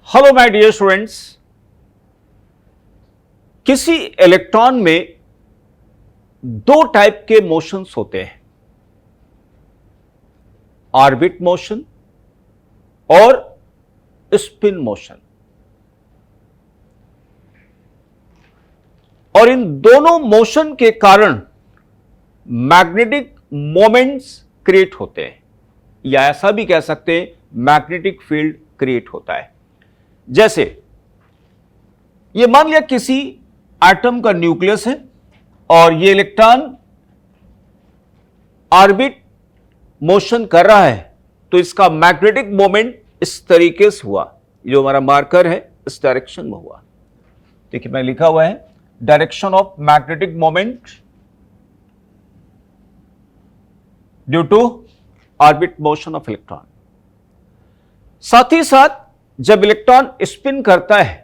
Hello my dear students. किसी electron में दो टाइप के मोशंस होते हैं, ऑर्बिट मोशन और स्पिन मोशन। और इन दोनों मोशन के कारण मैग्नेटिक मोमेंट्स क्रिएट होते हैं, या ऐसा भी कह सकते हैं मैग्नेटिक फील्ड क्रिएट होता है। जैसे ये मान लिया किसी एटम का न्यूक्लियस है और ये इलेक्ट्रॉन ऑर्बिट मोशन कर रहा है, तो इसका मैग्नेटिक मोमेंट इस तरीके से हुआ। जो हमारा मार्कर है इस डायरेक्शन में हुआ। देखिए मैं लिखा हुआ है direction of magnetic moment due to orbit motion of electron. साथ ही साथ जब इलेक्ट्रॉन स्पिन करता है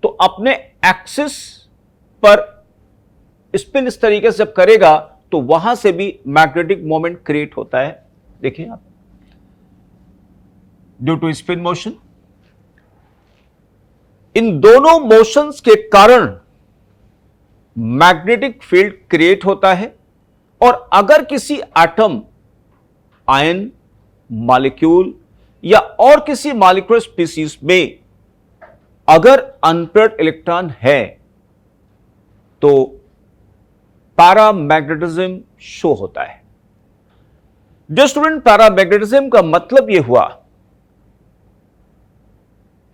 तो अपने एक्सिस पर स्पिन इस तरीके से जब करेगा तो वहां से भी मैग्नेटिक मोमेंट क्रिएट होता है। देखिए आप, ड्यू टू स्पिन मोशन। इन दोनों मोशंस के कारण मैग्नेटिक फील्ड क्रिएट होता है। और अगर किसी एटम, आयन, मॉलिक्यूल या और किसी मॉलिक्यूलर स्पीसीज में अगर अनपेयर्ड इलेक्ट्रॉन है तो पैरामैग्नेटिज्म शो होता है। जो स्टूडेंट, पैरामैग्नेटिज्म का मतलब यह हुआ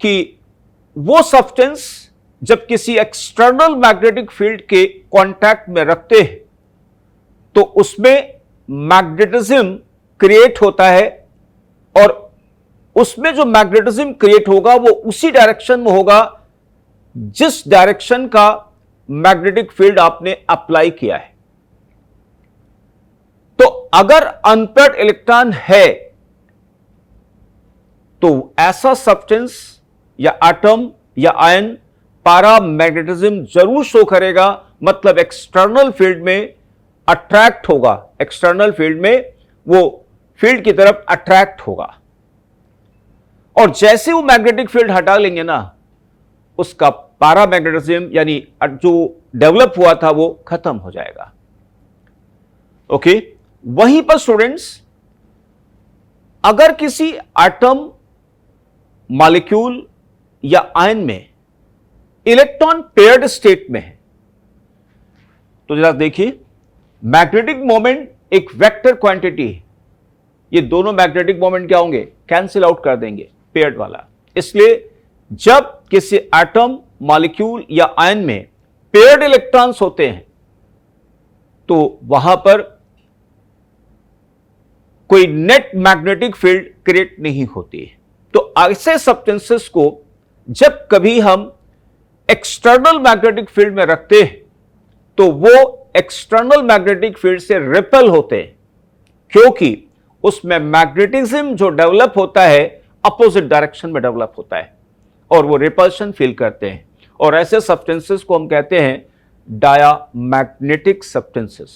कि वो सब्सटेंस जब किसी एक्सटर्नल मैग्नेटिक फील्ड के कांटेक्ट में रखते हैं तो उसमें मैग्नेटिज्म क्रिएट होता है, और उसमें जो मैग्नेटिज्म क्रिएट होगा वो उसी डायरेक्शन में होगा जिस डायरेक्शन का मैग्नेटिक फील्ड आपने अप्लाई किया है। तो अगर अनपेयर्ड इलेक्ट्रॉन है तो ऐसा सब्सटेंस या एटम या आयन पैरामैग्नेटिज्म जरूर शो करेगा, मतलब एक्सटर्नल फील्ड में अट्रैक्ट होगा, एक्सटर्नल फील्ड में वो फील्ड की तरफ अट्रैक्ट होगा। और जैसे वो मैग्नेटिक फील्ड हटा लेंगे ना, उसका पैरामैग्नेटिज्म यानी जो डेवलप हुआ था वो खत्म हो जाएगा। ओके, वहीं पर स्टूडेंट्स, अगर किसी एटम, मॉलिक्यूल या आयन में इलेक्ट्रॉन पेयर्ड स्टेट में है तो जरा देखिए, मैग्नेटिक मोमेंट एक वेक्टर क्वांटिटी है। ये दोनों मैग्नेटिक मोमेंट क्या होंगे, कैंसिल आउट कर देंगे पेयर्ड वाला। इसलिए जब किसी एटम, मॉलिक्यूल या आयन में पेयर्ड इलेक्ट्रॉन्स होते हैं तो वहां पर कोई नेट मैग्नेटिक फील्ड क्रिएट नहीं होती है। तो ऐसे सब्सटेंसेस को जब कभी हम एक्सटर्नल मैग्नेटिक फील्ड में रखते हैं तो वो एक्सटर्नल मैग्नेटिक फील्ड से रिपेल होते हैं, क्योंकि उसमें मैग्नेटिज्म जो डेवलप होता है अपोजिट डायरेक्शन में डेवलप होता है और वो रिपल्शन फील करते हैं। और ऐसे सब्सटेंसेस को हम कहते हैं डायामैग्नेटिक सब्सटेंसेस।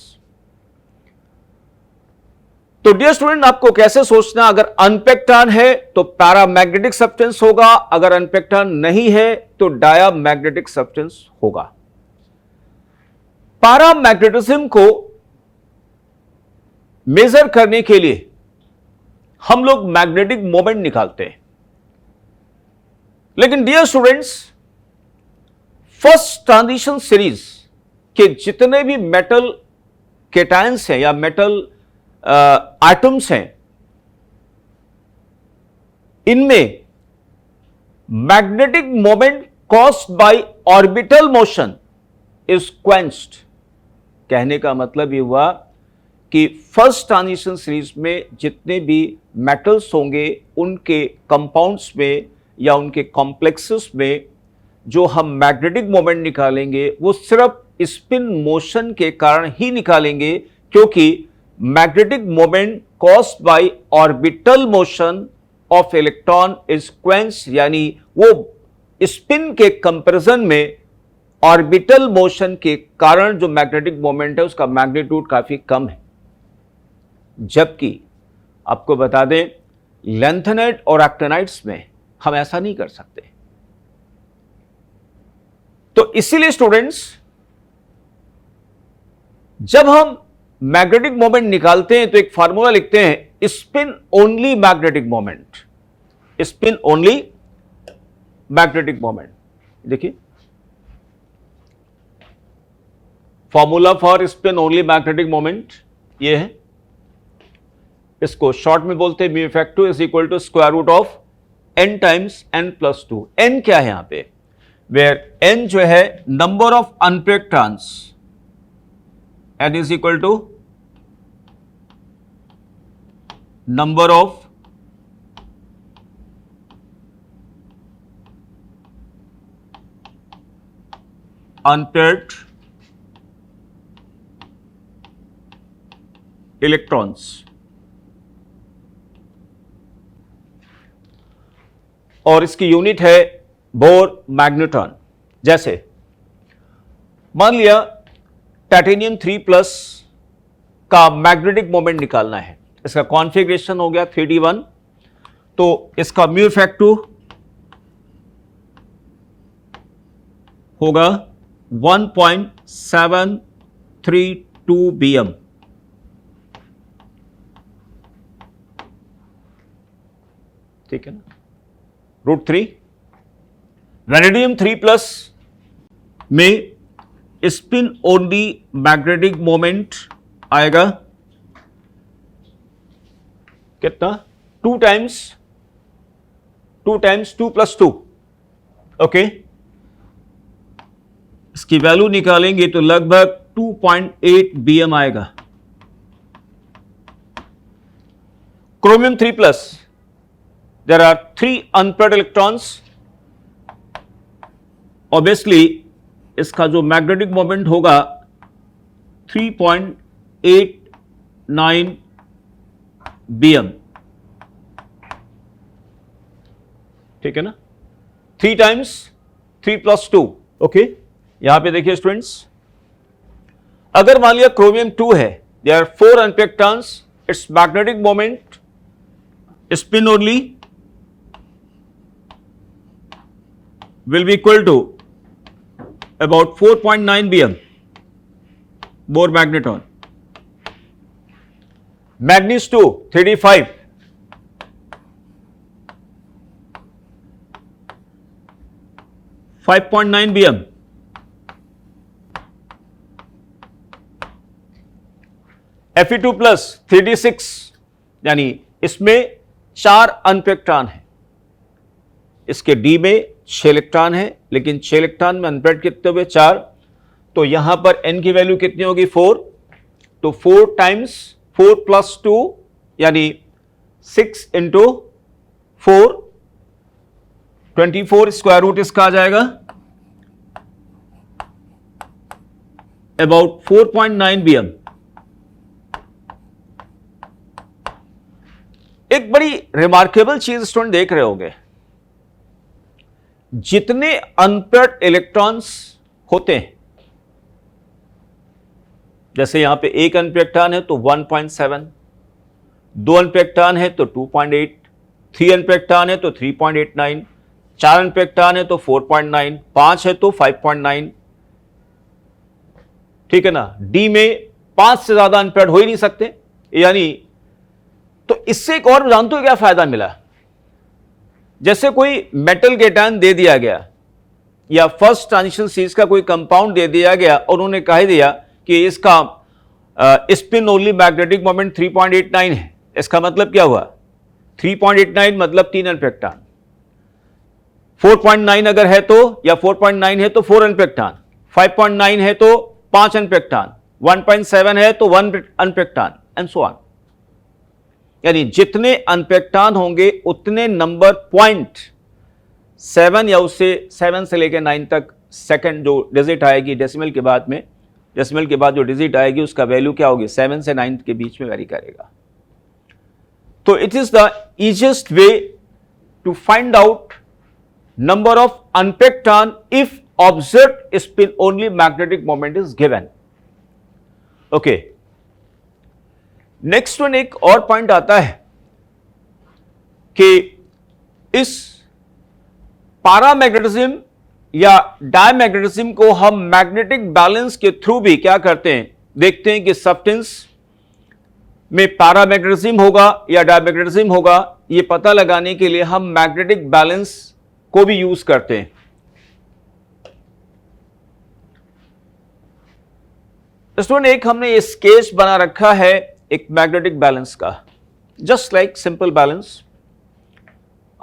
तो डियर स्टूडेंट, आपको कैसे सोचना, अगर अनपेक्टान है तो पैरामैग्नेटिक सब्सटेंस होगा, अगर अनपेक्टान नहीं है तो डायामैग्नेटिक सब्सटेंस होगा। पैरामैग्नेटिज्म को मेजर करने के लिए हम लोग मैग्नेटिक मोमेंट निकालते हैं। लेकिन dear students, first transition series के जितने भी मेटल केटायंस हैं या मेटल एटम्स हैं, इनमें magnetic moment caused by orbital motion is quenched. कहने का मतलब यह हुआ कि फर्स्ट ट्रांजिशन सीरीज में जितने भी मेटल्स होंगे उनके कंपाउंड्स में या उनके कॉम्प्लेक्सेस में जो हम मैग्नेटिक मोमेंट निकालेंगे वो सिर्फ स्पिन मोशन के कारण ही निकालेंगे, क्योंकि magnetic moment caused by orbital motion of electron is quenched, यानी वो स्पिन के कंपैरिजन में ऑर्बिटल मोशन के कारण जो मैग्नेटिक मोमेंट है उसका मैग्नीट्यूड काफी कम है। जबकि आपको बता दें, लैंथेनाइट और एक्टिनाइट्स में हम ऐसा नहीं कर सकते। तो इसीलिए स्टूडेंट्स, जब हम मैग्नेटिक मोमेंट निकालते हैं तो एक फार्मूला लिखते हैं, spin only magnetic moment, spin only magnetic moment. देखिए formula for spin only magnetic moment ये है, इसको शॉर्ट में बोलते हैं mu effective is equal to square root of n times n plus 2। n क्या है यहां पे, वेयर n जो है number of unpaired turns, n is equal to number of unpaired electrons, और इसकी यूनिट है बोर मैग्नेट्रॉन। जैसे मान लिया टाइटेनियम 3+ का मैग्नेटिक मोमेंट निकालना है, इसका कॉन्फ़िगरेशन हो गया 3d1, तो इसका म्यू इफेक्टिव होगा 1.732 bm। ठीक है ना, √3। वैनेडियम 3+ में स्पिन ओनली मैग्नेटिक मोमेंट आएगा कितना, 2 टाइम्स 2 + 2। ओके, इसकी वैल्यू निकालेंगे तो लगभग 2.8 bm आएगा। Chromium 3+, there are 3 unpaired electrons, obviously इसका जो मैग्नेटिक मोमेंट होगा 3.89 bm। ठीक है ना, 3 टाइम्स 3 + 2। ओके, यहां पे देखिए स्टूडेंट्स, अगर मान लिया क्रोमियम 2 है, there are 4 unpaired turns, its magnetic moment spin only will be equal to about 4.9 bm Bohr magneton. Magnesium 2 3d5 5.9 bm। Fe2+ 3d6, यानी इसमें 4 अनपेक्टान है, इसके D में 6 इलेक्ट्रॉन है, लेकिन 6 इलेक्ट्रॉन में अनपेक्ट कितने हुए, 4। तो यहां पर n की वैल्यू कितनी होगी, 4। तो 4 टाइम्स 4 + 2 यानी 6 × 4 24, स्क्वायर रूट इसका आ जाएगा अबाउट 4.9 bm। एक बड़ी रिमार्केबल चीज स्टूडेंट देख रहे होंगे, जितने अनपेयर्ड इलेक्ट्रॉन्स होते हैं, जैसे यहां पे एक अनपेक्टान है तो 1.7, 2 अनपेक्टान है तो 2.8, 3 अनपेक्टान है तो 3.89, 4 अनपेक्टान है तो 4.9, 5 है तो 5.9। ठीक है ना, डी में 5 से ज्यादा अनपेयर्ड हो ही नहीं सकते, यानी तो इससे एक और जानते हो क्या फायदा मिला, जैसे कोई मेटल केटायन दे दिया गया या फर्स्ट ट्रांजिशन सीरीज का कोई कंपाउंड दे दिया गया और उन्होंने कह दिया कि इसका स्पिन ओनली मैग्नेटिक मोमेंट 3.89 है, इसका मतलब क्या हुआ, 3.89 मतलब 3 अनपेक्टान, 4.9 अगर है तो, या 4.9 है तो 4 अनपेक्टान, 5.9 है तो 5 अनपेक्टान, 1.7 है तो 1 अनपेक्टान एंड सो ऑन। यानी जितने अनपेक्टान होंगे उतने नंबर 0.7 या उससे 7 से लेकर 9 तक सेकंड जो डिजिट आएगी डेसिमल के बाद में, डेसिमल के बाद जो डिजिट आएगी उसका वैल्यू क्या होगी, 7 से 9 के बीच में वेरी करेगा। तो it is the easiest way to find out number of unpaired if observed spin only magnetic moment is given. Okay, next one एक और पॉइंट आता है कि इस पारामैग्नेटिज्म या डायमैग्नेटिज्म को हम मैग्नेटिक बैलेंस के थ्रू भी क्या करते हैं, देखते हैं कि सब्सटेंस में पारामैग्नेटिज्म होगा या डायमैग्नेटिज्म होगा, ये पता लगाने के लिए हम मैग्नेटिक बैलेंस को भी यूज करते हैं। स्टूडेंट, एक हमने ये स्केच बना रखा है एक मैग्नेटिक बैलेंस का, जस्ट लाइक सिंपल बैलेंस।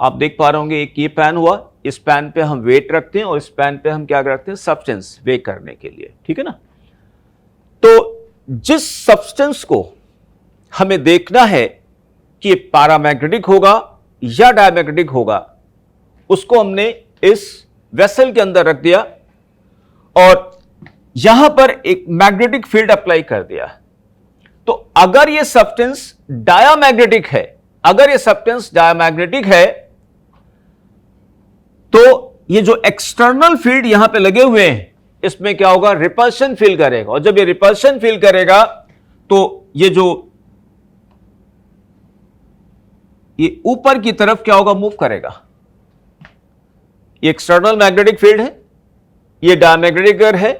आप देख पा रहे होंगे, एक ये पैन हुआ, इस पैन पे हम वेट रखते हैं और इस पैन पे हम क्या करते हैं, सब्सटेंस वे करने के लिए, ठीक है ना। तो जिस सब्सटेंस को हमें देखना है कि ये पैरामैग्नेटिक होगा या डायमैग्नेटिक होगा, उसको हमने इस वेसल के अंदर रख दिया और यहां पर एक मैग्नेटिक फील्ड अप्लाई कर दिया। तो अगर ये सब्सटेंस डायमैग्नेटिक है, अगर ये सब्सटेंस डायमैग्नेटिक है, तो ये जो एक्सटर्नल फील्ड यहां पे लगे हुए हैं, इसमें क्या होगा, रिपल्शन फील करेगा। और जब ये रिपल्शन फील करेगा तो ये ऊपर की तरफ क्या होगा, मूव करेगा। ये एक्सटर्नल मैग्नेटिक फील्ड है, ये डायमैग्नेटिक है,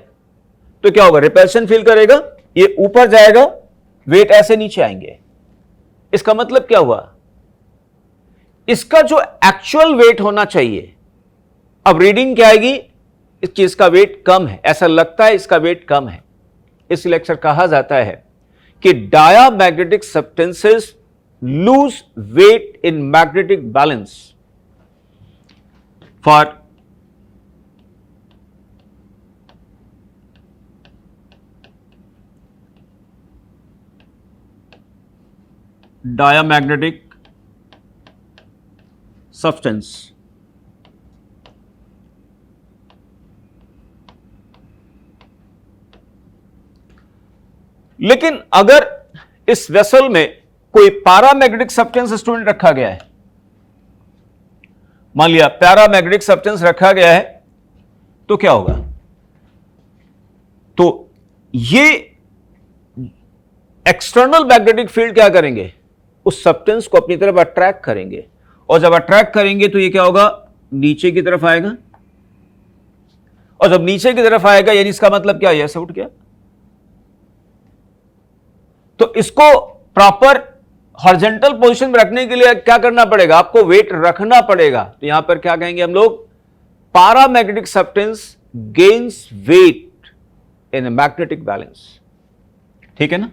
तो क्या होगा, रिपल्शन फील करेगा, ये ऊपर जाएगा, वेट ऐसे नीचे आएंगे। इसका मतलब क्या हुआ, इसका जो एक्चुअल वेट होना चाहिए, अब रीडिंग क्या आएगी, इस चीज का वेट कम है, ऐसा लगता है इसका वेट कम है। इसलिए अक्सर कहा जाता है कि diamagnetic substances lose weight in magnetic balance for diamagnetic substance। लेकिन अगर इस वेसल में कोई पैरामैग्नेटिक सब्सटेंस स्टूडेंट रखा गया है, मान लिया पैरामैग्नेटिक सब्सटेंस रखा गया है, तो क्या होगा, तो ये एक्सटर्नल मैग्नेटिक फील्ड क्या करेंगे, उस सब्सटेंस को अपनी तरफ अट्रैक्ट करेंगे, और जब अट्रैक्ट करेंगे तो ये क्या होगा, नीचे की तरफ आएगा, और जब नीचे की तरफ आएगा यानी इसका मतलब क्या है, ऐसे उठ गया। तो इसको प्रॉपर हॉरिजॉन्टल पोजीशन में रखने के लिए क्या करना पड़ेगा, आपको वेट रखना पड़ेगा। तो यहां पर क्या कहेंगे हम लोग, paramagnetic substance gains weight in magnetic balance, ठीक है ना।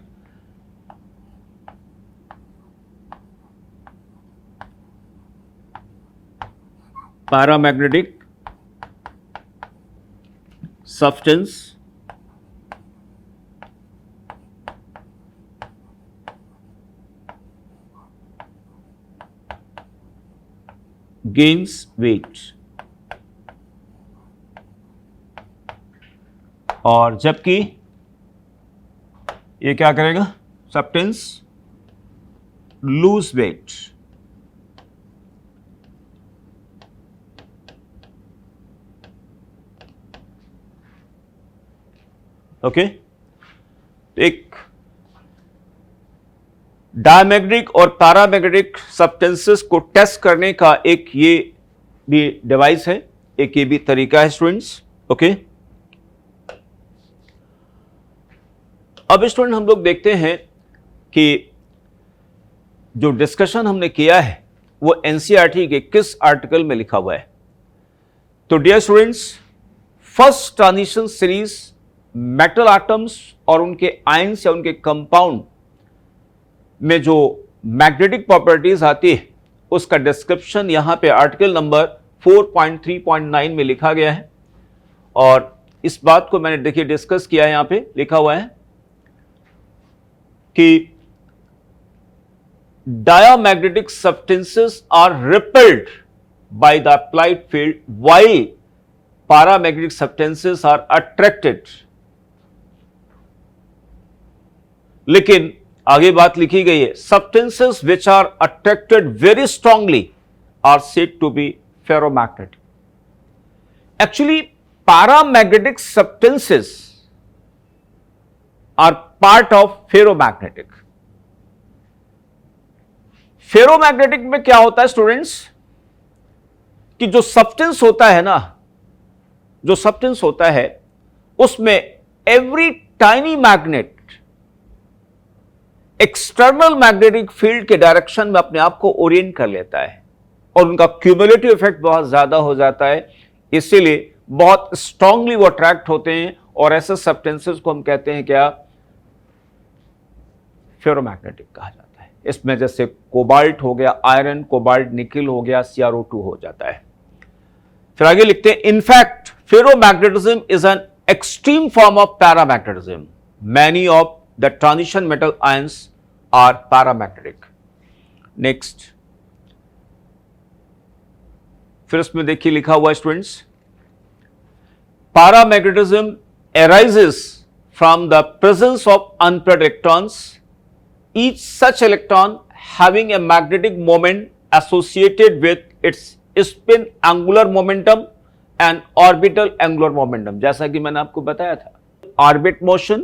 पैरामैग्नेटिक substance gains weight, और जबकि ये क्या करेगा, सब्सटेंस लूज वेट। ओके, एक डायमैग्नेटिक और पैरामैग्नेटिक सब्सटेंसेस को टेस्ट करने का एक ये भी डिवाइस है, एक ये भी तरीका है स्टूडेंट्स। ओके, अब स्टूडेंट हम लोग देखते हैं कि जो डिस्कशन हमने किया है वो एनसीईआरटी के किस आर्टिकल में लिखा हुआ है। तो dear students, first transition series metal atoms और उनके आयंस या उनके कंपाउंड में जो मैग्नेटिक प्रॉपर्टीज आती है उसका डिस्क्रिप्शन यहां पे आर्टिकल नंबर 4.3.9 में लिखा गया है, और इस बात को मैंने देखिए डिस्कस किया है। यहां पे लिखा हुआ है कि diamagnetic substances are repelled by the applied field while paramagnetic substances are attracted। लेकिन आगे बात लिखी गई है, substances which are attracted very strongly are said to be ferromagnetic। Actually, paramagnetic substances are part of ferromagnetic। Ferromagnetic में क्या होता है स्टूडेंट्स, कि जो सब्सटेंस होता है ना, जो सब्सटेंस होता है उसमें every tiny magnet external magnetic field के डायरेक्शन में अपने आप को ओरिएंट कर लेता है और उनका क्यूमुलेटिव इफेक्ट बहुत ज्यादा हो जाता है, इसीलिए बहुत स्ट्रांगली वो अट्रैक्ट होते हैं और ऐसे सब्सटेंसेस को हम कहते हैं क्या, फेरोमैग्नेटिक कहा जाता है। इसमें जैसे कोबाल्ट हो गया, आयरन, कोबाल्ट, निकिल हो गया, CrO2 हो जाता है। फिर आगे लिखते हैं, in fact ferromagnetism is an extreme form of paramagnetism, many of the transition metal ions are paramagnetic. Next, फिर इसमें देखिए लिखा हुआ students, paramagnetism arises from the presence of unpaired electrons, each such electron having a magnetic moment associated with its spin angular momentum and orbital angular momentum। जैसा कि मैंने आपको बताया था, ऑर्बिट मोशन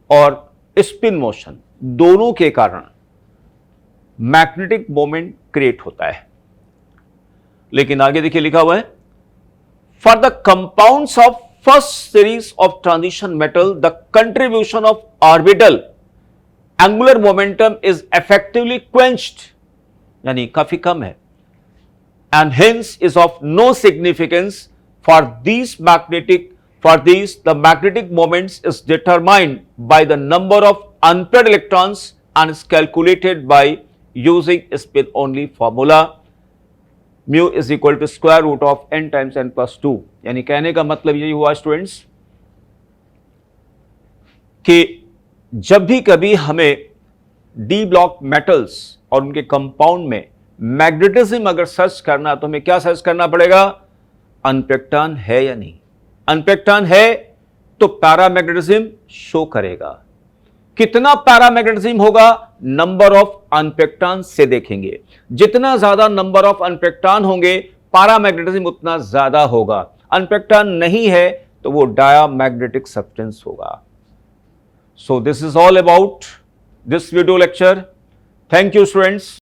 और स्पिन मोशन दोनों के कारण मैग्नेटिक मोमेंट क्रिएट होता है। लेकिन आगे देखिए लिखा हुआ है, for the compounds of first series of transition metal, the contribution of orbital angular momentum is effectively quenched, यानी काफी कम है, and hence is of no significance for the magnetic moments is determined by the number of unpaired electrons and is calculated by using spin only formula, mu is equal to square root of n times n plus 2। यानी कहने का मतलब यही हुआ students कि जब भी कभी हमें डी ब्लॉक मेटल्स और उनके कंपाउंड में मैग्नेटिज्म अगर सर्च करना, तो हमें क्या सर्च करना पड़ेगा, अनपेक्टान है या नहीं। अनपेक्टान है तो पैरामैग्नेटिज्म शो करेगा। कितना पैरामैग्नेटिज्म होगा, नंबर ऑफ अनपेक्टान से देखेंगे। जितना ज्यादा नंबर ऑफ अनपेक्टान होंगे, पैरामैग्नेटिज्म उतना ज्यादा होगा। अनपेक्टान नहीं है तो वो डायामैग्नेटिक सब्सटेंस होगा। So this is all about this video lecture. Thank you students.